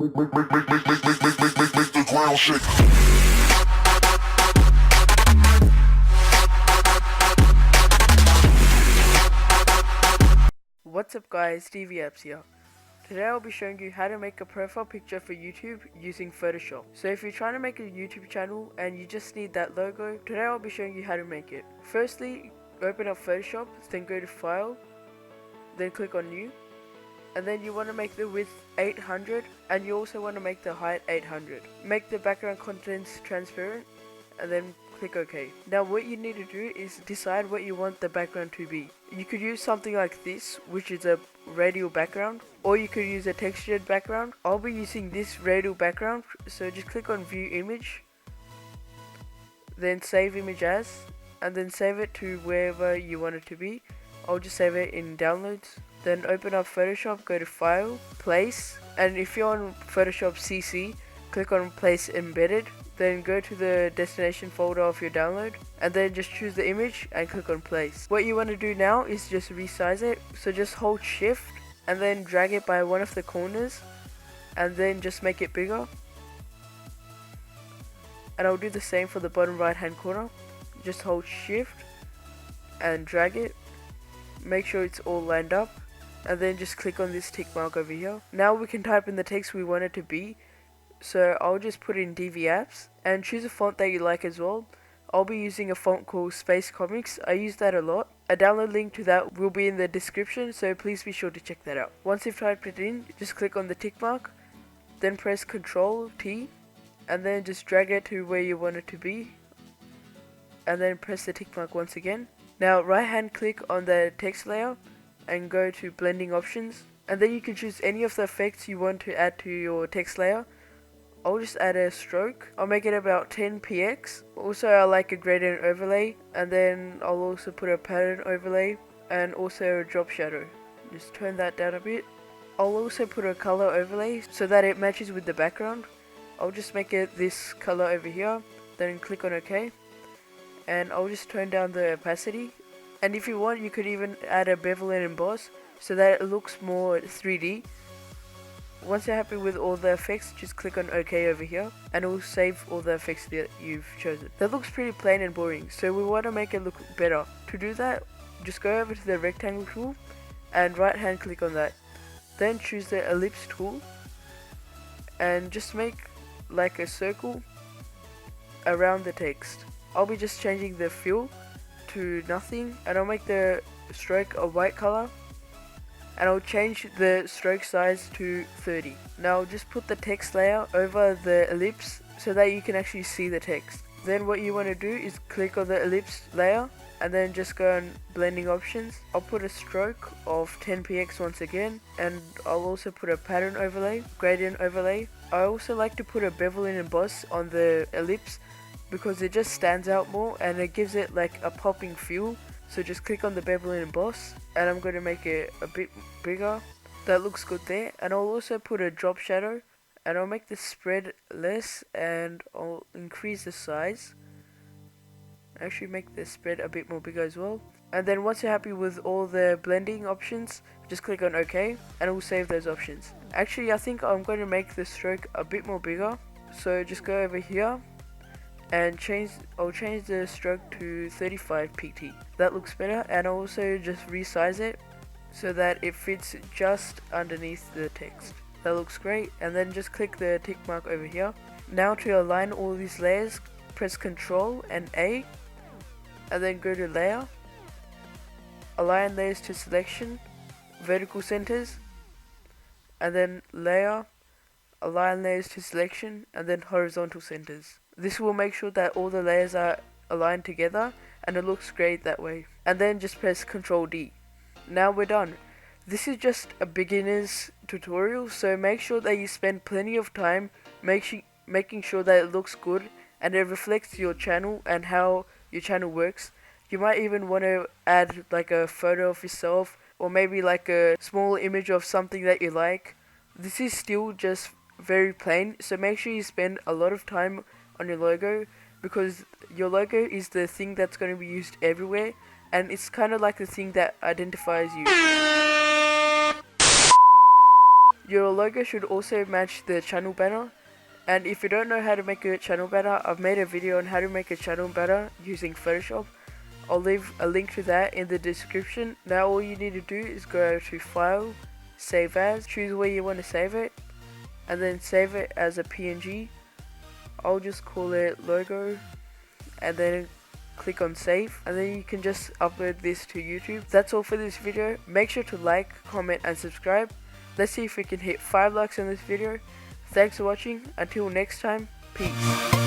the ground shake. What's up guys, DvApps here. Today I'll be showing you how to make a profile picture for YouTube using Photoshop. So if you're trying to make a YouTube channel and you just need that logo, today I'll be showing you how to make it. Firstly, open up Photoshop, then go to File, then click on New, and then you want to make the width 800 and you also want to make the height 800. Make the background contents transparent and then click OK. Now what you need to do is decide what you want the background to be. You could use something like this, which is a radial background, or you could use a textured background. I'll be using this radial background, so just click on View Image, then Save Image As, and then save it to wherever you want it to be. I'll just save it in Downloads. Then open up Photoshop, go to File, Place, and if you're on Photoshop CC, click on Place Embedded. Then go to the destination folder of your download and then just choose the image and click on place. What you want to do now is just resize it, so just hold shift and then drag it by one of the corners and then just make it bigger. And I'll do the same for the bottom right hand corner. Just hold shift and drag it, make sure it's all lined up, and then just click on this tick mark over here. Now we can type in the text we want it to be. So I'll just put in DvApps and choose a font that you like as well. I'll be using a font called Space Comics. I use that a lot. A download link to that will be in the description, so please be sure to check that out. Once you've typed it in, just click on the tick mark, then press Ctrl T and then just drag it to where you want it to be and then press the tick mark once again. Now right hand click on the text layer and go to blending options, and then you can choose any of the effects you want to add to your text layer. I'll just add a stroke. I'll make it about 10px. Also I like a gradient overlay, and then I'll also put a pattern overlay and also a drop shadow. Just turn that down a bit. I'll also put a color overlay so that it matches with the background. I'll just make it this color over here, then click on OK, and I'll just turn down the opacity. And if you want, you could even add a bevel and emboss so that it looks more 3D. Once you're happy with all the effects, just click on OK over here and it will save all the effects that you've chosen. That looks pretty plain and boring, so we want to make it look better. To do that, just go over to the rectangle tool and right hand click on that. Then choose the ellipse tool and just make like a circle around the text. I'll be just changing the fill to nothing, and I'll make the stroke a white color. And I'll change the stroke size to 30. Now just put the text layer over the ellipse so that you can actually see the text. Then what you want to do is click on the ellipse layer and then just go on blending options. I'll put a stroke of 10px once again, and I'll also put a pattern overlay, gradient overlay. I also like to put a bevel and emboss on the ellipse because it just stands out more and it gives it like a popping feel. So just click on the bevel and emboss, and I'm going to make it a bit bigger. That looks good there. And I'll also put a drop shadow, and I'll make the spread less and I'll increase the size. Actually make the spread a bit more bigger as well. And then once you're happy with all the blending options, just click on OK and it will save those options. Actually I think I'm going to make the stroke a bit more bigger. So just go over here and I'll change the stroke to 35 pt. That looks better, and I'll also just resize it so that it fits just underneath the text. That looks great, and then just click the tick mark over here. Now to align all these layers, press Ctrl and A, and then go to Layer, Align Layers to Selection, Vertical Centers, and then Layer, Align Layers to Selection, and then Horizontal Centers. This will make sure that all the layers are aligned together and it looks great that way. And then just press Ctrl D. Now we're done. This is just a beginner's tutorial, so make sure that you spend plenty of time making sure that it looks good and it reflects your channel and how your channel works. You might even want to add like a photo of yourself, or maybe like a small image of something that you like. This is still just very plain, so make sure you spend a lot of time on your logo, because your logo is the thing that's going to be used everywhere, and it's kind of like the thing that identifies you. Your logo should also match the channel banner. And if you don't know how to make a channel banner, I've made a video on how to make a channel banner using Photoshop. I'll leave a link to that in the description. Now all you need to do is go to File, Save As, choose where you want to save it, and then save it as a PNG. I'll just call it logo, and then click on save, and then you can just upload this to YouTube. That's all for this video. Make sure to like, comment, and subscribe. Let's see if we can hit 5 likes on this video. Thanks for watching. Until next time, peace.